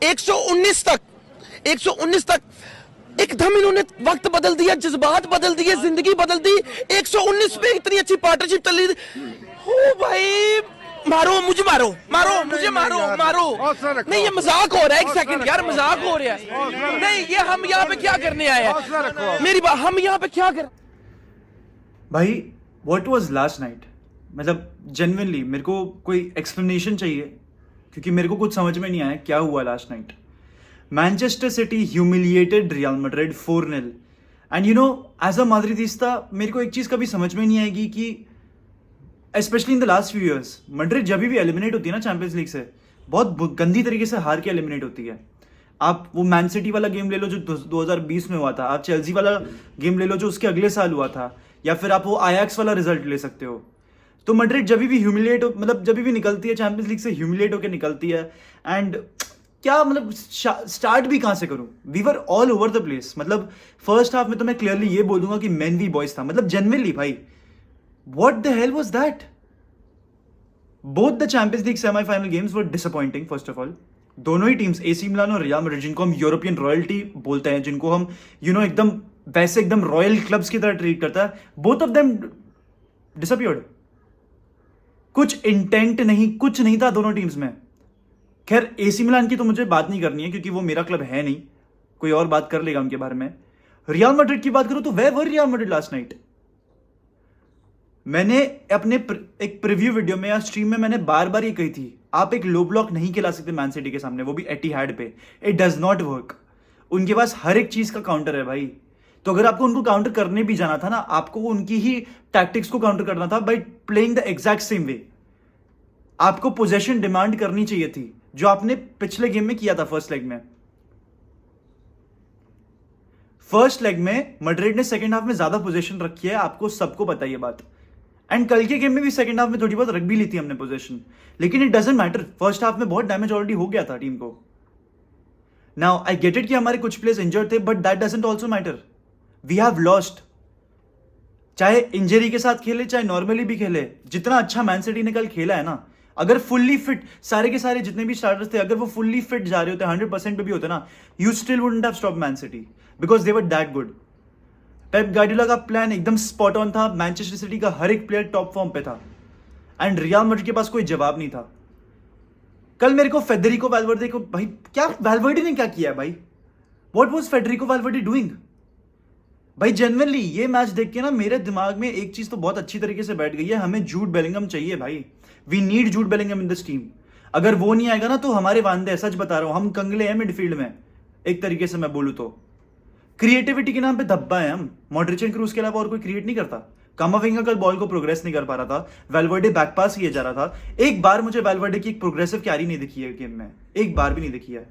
119 तक 119 तक एकदम इन्होंने वक्त बदल दिया, जज्बात बदल दिए, जिंदगी बदल दी। 119 पे इतनी अच्छी पार्टनरशिप चल रही थी। ओ भाई, मारो मुझे, मारो मुझे, मारो। नहीं, ये मजाक हो रहा है। एक सेकंड यार, मजाक हो रहा है। नहीं, ये हम यहाँ पे क्या करने आए हैं? मेरी बात, हम यहाँ पे क्या कर भाई व्हाट वाज लास्ट नाइट? मतलब जेन्युइनली मेरे को कोई एक्सप्लेनेशन चाहिए, क्योंकि मेरे को कुछ समझ में नहीं आया क्या हुआ last night. Manchester City humiliated Real Madrid 4-0 and you know as a Madridista मेरे को एक चीज कभी समझ में नहीं आएगी कि specially in the last few years Madrid जब भी एलिमिनेट होती है ना चैंपियंस लीग से, बहुत गंदी तरीके से हार के एलिमिनेट होती है। आप वो मैन सिटी वाला गेम ले लो जो 2020 में हुआ था, आप चेल्सी वाला गेम ले लो जो उसके अगले साल हुआ था, या फिर आप वो आयाक्स वाला रिजल्ट ले सकते हो। तो मैड्रिड जब भी ह्यूमिलेट मतलब जब भी निकलती है चैंपियंस लीग से ह्यूमिलेट होकर निकलती है। एंड क्या मतलब स्टार्ट भी कहां से करूं? We were all over the place. मतलब फर्स्ट हाफ में तो मैं क्लियरली ये बोलूंगा कि मेन वी बॉयज था, मतलब जेन्युइनली भाई what the hell was that? Both the Champions league semifinal games were disappointing. First of all दोनों ही टीम्स एसी मिलान और रियल मैड्रिड, जिनको हम यूरोपियन रॉयल्टी बोलते हैं, जिनको हम एकदम वैसे एकदम रॉयल क्लब्स की तरह ट्रीट करता है, बोथ ऑफ देम डिसअपियर्ड। कुछ इंटेंट नहीं, कुछ नहीं था दोनों टीम्स में। खैर एसी मिलान की तो मुझे बात नहीं करनी है क्योंकि वो मेरा क्लब है नहीं, कोई और बात कर लेगा उनके बारे में। रियल मैड्रिड की बात करूं तो where were Real Madrid last night. मैंने अपने एक प्रीव्यू वीडियो में या स्ट्रीम में मैंने बार बार ये कही थी, आप एक लो ब्लॉक नहीं खिला सकते मैन सिटी के सामने, वो भी एटिहाड पे। It does not work. उनके पास हर एक चीज का काउंटर है भाई। तो अगर आपको उनको काउंटर करने भी जाना था ना, आपको उनकी ही टैक्टिक्स को काउंटर करना था by playing the exact same way. आपको पोजेशन डिमांड करनी चाहिए थी, जो आपने पिछले गेम में किया था फर्स्ट लेग में। फर्स्ट लेग में मैड्रिड ने सेकंड हाफ में ज्यादा पोजीशन रखी है, आपको सबको पता है ये बात। एंड कल के गेम में भी सेकंड हाफ में थोड़ी बहुत रख भी ली थी हमने पोजीशन, लेकिन it doesn't matter. First half में बहुत डैमेज ऑलरेडी हो गया था टीम को। नाउ आई गेट इट कि हमारे कुछ प्लेयर्स इंजर्ड थे, but that doesn't also matter. We have lost. चाहे इंजरी के साथ खेले चाहे नॉर्मली भी खेले, जितना अच्छा मैन सिटी ने कल खेला है ना, अगर फुल्ली फिट सारे के सारे जितने भी स्टार्टर्स थे, अगर वो फुल्ली फिट जा रहे होते, 100% पे भी होते ना, you still wouldn't have stop man city because they were that good. Pep Guardiola का प्लान एकदम स्पॉट ऑन था। मैनचेस्टर सिटी का हर एक प्लेयर टॉप फॉर्म पे था एंड रियल मैड्रिड के पास कोई जवाब नहीं था। कल मेरे को फेडरिको वैल्वर्डे को, भाई क्या वैल्वर्डे ने क्या किया है भाई? What was Federico Valverde doing? भाई जेन्युइनली ये मैच देख के ना मेरे दिमाग में एक चीज तो बहुत अच्छी तरीके से बैठ गई है, हमें जूड बेलिंगम चाहिए भाई। We need Jude Bellingham in this team. अगर वो नहीं आएगा ना तो हमारे वांदे, सच बता रहा हूं, हम कंगले हैं मिडफील्ड में। एक तरीके से मैं बोलूं तो क्रिएटिविटी के नाम पे धब्बा है हम। मॉड्रिच एंड क्रूज के अलावा और कोई क्रिएट नहीं करता। कामाविंगा कल बॉल को प्रोग्रेस नहीं कर पा रहा था, वैल्वर्डे बैक पास किए जा रहा था। एक बार मुझे वैल्वर्डे की एक प्रोग्रेसिव कैरी नहीं दिखी है गेम में, एक बार भी नहीं दिखी है।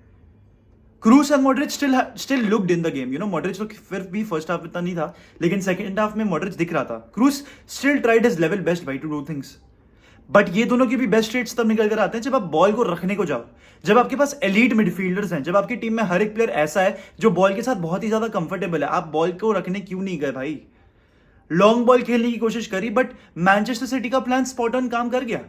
Cruise and Modric still looked in the game. Modric तो फिर भी फर्स्ट हाफ इतना नहीं था, लेकिन सेकंड हाफ में मॉड्रिच दिख रहा था। Cruise still tried his level best भाई टू डू थिंग्स। बट ये दोनों के भी बेस्ट रेट्स तब निकल कर आते हैं जब आप बॉल को रखने को जाओ, जब आपके पास एलीट मिडफील्डर्स हैं, जब आपकी टीम में हर एक प्लेयर ऐसा है जो बॉल के साथ बहुत ही ज्यादा कंफर्टेबल है। आप बॉल को रखने क्यों नहीं गए भाई? लॉन्ग बॉल खेलने की कोशिश करी, बट मैनचेस्टर सिटी का प्लान स्पॉट ऑन काम कर गया।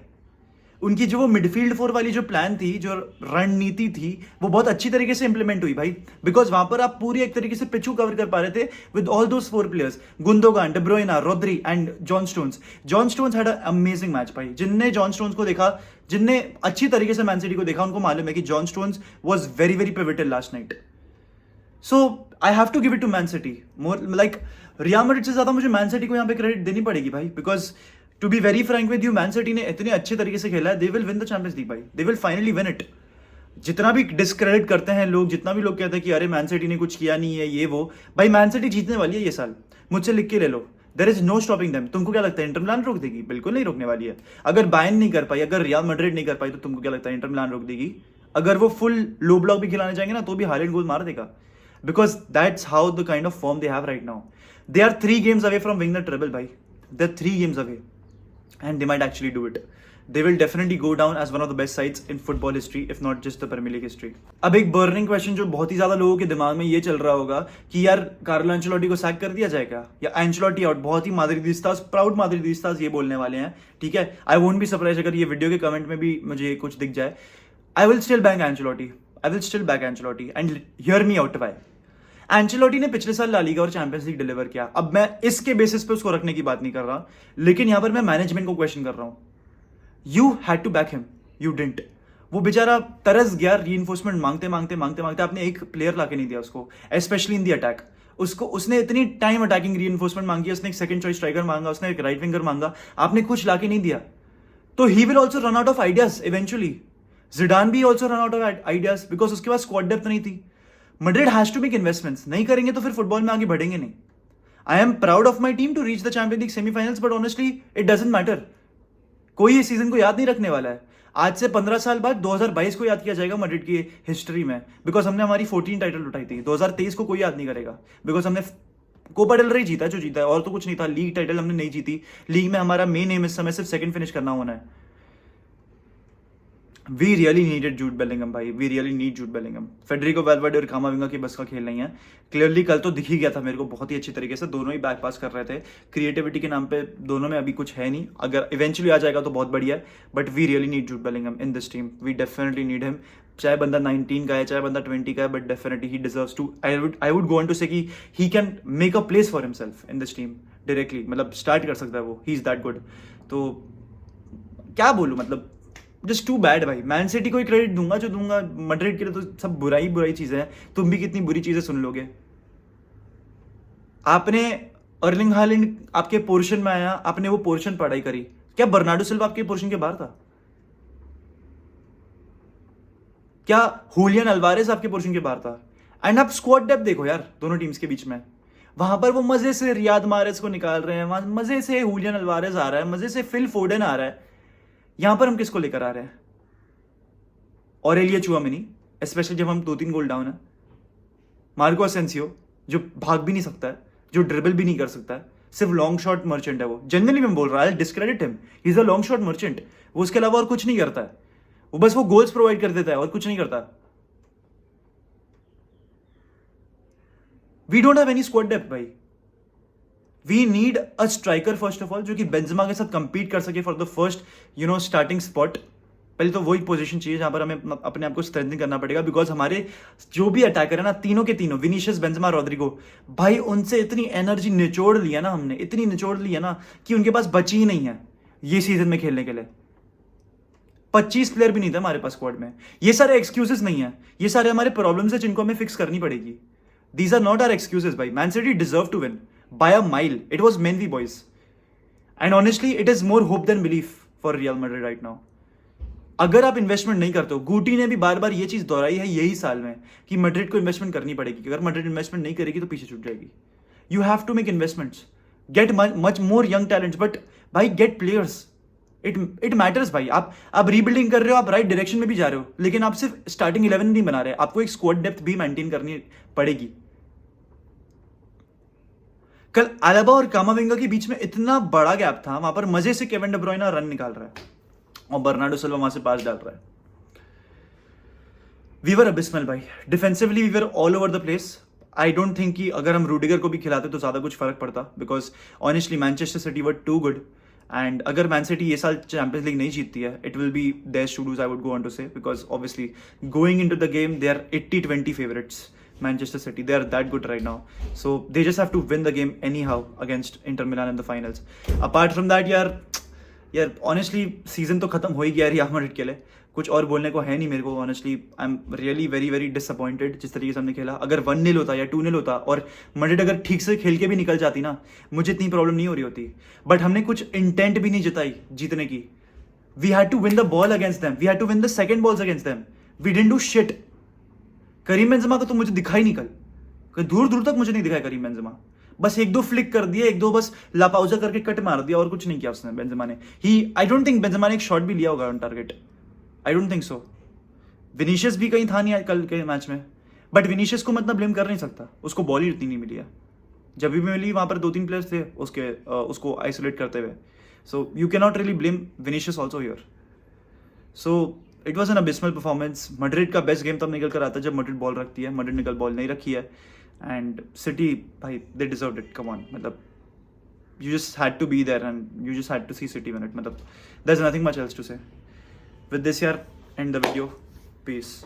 उनकी जो वो मिडफील्ड 4 वाली जो प्लान थी, जो रणनीति थी, वो बहुत अच्छी तरीके से इंप्लीमेंट हुई भाई। बिकॉज वहां पर आप पूरी एक तरीके से पिचू कवर कर पा रहे थे with all those 4 players, Gundogan, De Bruyne, Rodri and John Stones. John Stones had a amazing match भाई। जिनने जॉन स्टोन्स को देखा, जिनने अच्छी तरीके से मैन सिटी को देखा, उनको मालूम है कि John Stones was very very pivotal last night. So I have to give it to Man City. More like Real Madrid से ज्यादा मुझे मैन सिटी को यहाँ पे क्रेडिट देनी पड़ेगी भाई, because to be very frank with you, man City ने इतने अच्छे तरीके से खेला है। They will win the Champions League भाई, they will finally win it. जितना भी डिस्क्रेडिट करते हैं लोग, जितना भी लोग कहते हैं कि अरे मैन सिटी ने कुछ किया नहीं है ये वो, भाई मैन सिटी जीतने वाली है ये साल। मुझसे लिख के ले लो, there is no stopping them. तुमको क्या लगता है इंटर मिलान रोक देगी? बिल्कुल नहीं रोकने वाली है। अगर बायर्न नहीं कर पाई, अगर रियल मैड्रिड नहीं कर पाई, तो तुमको क्या लगता है इंटर मिलान रोक देगी? अगर वो फुल लो ब्लॉक भी खिलाने जाएंगे ना तो भी हालैंड गोल मार देगा, because that's how the kind of form they have right now. They are 3 games away from winning the treble भाई। They are 3 games away and they might actually do it. They will definitely go down as one of the best sides in football history, if not just the Premier League history. अब एक burning question जो बहुत ही ज्यादा लोगों के दिमाग में ये चल रहा होगा कि यार कार्लो एंचेलोटी को सैक कर दिया जाएगा या एंचेलोटी आउट। बहुत ही माद्रिदिस्तास, प्राउड माद्रिदिस्तास ये बोलने वाले हैं, ठीक है। आई वोंट बी सरप्राइज अगर ये वीडियो के कमेंट में भी मुझे कुछ दिख जाए। I will still bank Ancelotti. I will still back Ancelotti and hear me out why. Ancelotti ने पिछले साल ला लीगा और चैंपियंस लीग डिलीवर किया। अब मैं इसके बेसिस पे उसको रखने की बात नहीं कर रहा, लेकिन यहां पर मैं मैनेजमेंट को क्वेश्चन कर रहा हूं। You had to back him, you didn't. वो बेचारा तरस गया रीइंफोर्समेंट मांगते मांगते मांगते मांगते, आपने एक प्लेयर लाके नहीं दिया उसको, स्पेशली इन दी अटैक। उसने इतनी टाइम अटैकिंग रीइंफोर्समेंट मांगी, उसने एक सेकंड चॉइस स्ट्राइकर मांगा, उसने एक राइट विंगर मांगा, आपने कुछ लाके नहीं दिया। तो he will also run out of ideas eventually. Zidane भी also run out of ideas because उसके पास स्क्वाड डेप्थ नहीं थी। Madrid has to make investments, नहीं करेंगे तो फिर फुटबॉल में आगे बढ़ेंगे नहीं। I am proud of my team to reach the Champions League semifinals, but honestly it doesn't matter. कोई इस सीजन को याद नहीं रखने वाला है। आज से 15 साल बाद 2022 को याद किया जाएगा मैड्रिड की हिस्ट्री में, बिकॉज हमने हमारी 14 टाइटल उठाई थी। 2023 को कोई याद नहीं करेगा बिकॉज हमने कोपा डेल रे जीता, जो जीता है, और तो कुछ नहीं था। लीग टाइटल हमने नहीं जीती। लीग में हमारा मेन एम इस समय सिर्फ सेकंड फिनिश करना होना है। We really needed Jude Bellingham भाई, we really need Jude Bellingham. Federico Valverde और कामाविंगा की बस का खेल नहीं है। क्लियरली कल तो दिख ही गया था मेरे को बहुत ही अच्छी तरीके से, दोनों ही बैक पास कर रहे थे। क्रिएटिविटी के नाम पे दोनों में अभी कुछ है नहीं, अगर इवेंचुअली आ जाएगा तो बहुत बढ़िया है, but we really need Jude Bellingham in this team. We definitely need him. चाहे बंदा 19 का है, चाहे बंदा 20 का है, but definitely he deserves to. I would go on to say कि he can make a place for himself in this team directly, मतलब स्टार्ट कर सकता है वो। He is that good. तो क्या बोलूं, मतलब जस्ट टू बैड भाई। मैन सिटी को ही क्रेडिट दूंगा जो दूंगा, मैड्रिड के लिए तो सब बुराई बुराई चीजें हैं। तुम भी कितनी बुरी चीजें सुन लोगे। आपने अर्लिंग हालैंड आपके पोर्शन में आया, आपने वो पोर्शन पढ़ाई करी। क्या बर्नार्डो सिल्वा आपके पोर्शन के बाहर था? क्या हुलियन अल्वारेज आपके पोर्शन के बाहर था? एंड आप स्क्वाड डेप्थ देखो यार दोनों टीम्स के बीच में। वहां पर वो मजे से रियाद मारेज को निकाल रहे हैं, वहां मजे से हुलियन अल्वारेज आ रहा है, मजे से फिल फोडेन आ रहा है। यहां पर हम किसको लेकर आ रहे हैं? ऑरेलिया चुआमेनी, स्पेशली जब हम 2-3 गोल डाउन है। मार्को असेंसियो जो भाग भी नहीं सकता है, जो ड्रिबल भी नहीं कर सकता है, सिर्फ लॉन्ग शॉट मर्चेंट है वो। जनरली मैं बोल रहा है, discredit him, he is a long shot merchant. वो उसके अलावा और कुछ नहीं करता है, वो बस वो गोल्स प्रोवाइड कर देता है और कुछ नहीं करता। We don't have any squad depth भाई। We need a striker first of all, जो कि बेंजेमा के साथ कंपीट कर सके for the first starting spot. पहले तो वही पोजीशन चाहिए जहां पर हमें अपने आप को स्ट्रेंथन करना पड़ेगा, बिकॉज हमारे जो भी अटैकर है ना, तीनों के तीनों, विनीशियस, बेंजेमा, रोड्रिगो, भाई उनसे इतनी एनर्जी निचोड़ लिया ना हमने, इतनी निचोड़ लिया ना कि उनके पास बची ही नहीं है ये सीजन में खेलने के लिए। 25 प्लेयर भी नहीं थे हमारे पास स्क्वाड में। ये सारे एक्सक्यूजेस नहीं है, ये सारे हमारे प्रॉब्लम्स है जिनको हमें फिक्स करनी पड़ेगी। These are not our excuses भाई। Man City deserve to win by a mile. It was mainly boys, and honestly it is more hope than belief for Real Madrid right now. अगर आप investment नहीं करते हो, गुटी ने भी बार बार ये चीज दोहराई है यही साल में कि मैड्रिड को इन्वेस्टमेंट करनी पड़ेगी। अगर मैड्रिड इन्वेस्टमेंट नहीं करेगी तो पीछे छूट जाएगी। You have to make investments, get much more young talents, but भाई गेट प्लेयर्स। इट मैटर्स भाई। आप रीबिल्डिंग कर रहे हो, आप राइट डायरेक्शन में भी जा रहे हो, लेकिन आप सिर्फ स्टार्टिंग 11 नहीं बना रहे, आपको एक स्क्वाड डेप्थ भी मेंटेन करनी पड़ेगी। कल अलाबा और कामाविंगा के बीच में इतना बड़ा गैप था, वहां पर मजे से केविन डे ब्रुयना रन निकाल रहा है और बर्नार्डो सिल्वा वहां से पास डाल रहा है। वी वर अबिस्मल भाई। Defensively we were all over the place. I don't think कि अगर हम रूडिगर को भी खिलाते तो ज्यादा कुछ फर्क पड़ता, because honestly Manchester City were too good. And अगर मैन सिटी ये साल चैंपियंस लीग नहीं जीतती है, it will be there to dos, I would go on to say, because obviously going into the game they are 80-20 favourites. Manchester City, they are that good right now, so they just have to win the game anyhow against Inter Milan in the finals. Apart from that यार honestly season तो खत्म हो ही गया real Madrid के लिए, कुछ और बोलने को है नहीं मेरे को। honestly I'm really very very disappointed जिस तरीके से हमने खेला। अगर 1-0 होता या 2-0 होता और मैड्रिड अगर ठीक से खेल के भी निकल जाती ना, मुझे इतनी प्रॉब्लम नहीं हो रही होती। बट हमने कुछ इंटेंट भी नहीं जताई जीतने की। We had to win the ball against them, we had to win the second balls against them, we didn't do shit. Karim Benzema को तो मुझे दिखा ही नहीं कल, दूर दूर तक मुझे नहीं दिखाया करीम बेंजेमा। बस 1-2 फ्लिक कर दिए, 1-2 बस लापाउजा करके कट मार दिया और कुछ नहीं किया उसने बेंजेमा ने। आई डोंट थिंक बेंजेमा ने एक शॉट भी लिया होगा on target, I don't think so. Vinicius भी कहीं था नहीं कल के मैच में, बट विनीशियस को मतलब ब्लेम कर नहीं सकता, उसको बॉल ही इतनी नहीं मिली है। जब भी मिली वहां पर 2-3 प्लेयर्स थे उसको आइसोलेट करते हुए, so you can not really blame Vinicius also here. So it was an abysmal performance. Madrid का बेस्ट गेम तब निकल कर आता है जब मैड्रिड बॉल रखती है। मैड्रिड निकल बॉल नहीं रखी है, एंड सिटी भाई they deserved it, come on. मतलब you just had to be there and you just had to see City win it. मतलब there is nothing much else to say. With this यार and the video, piece.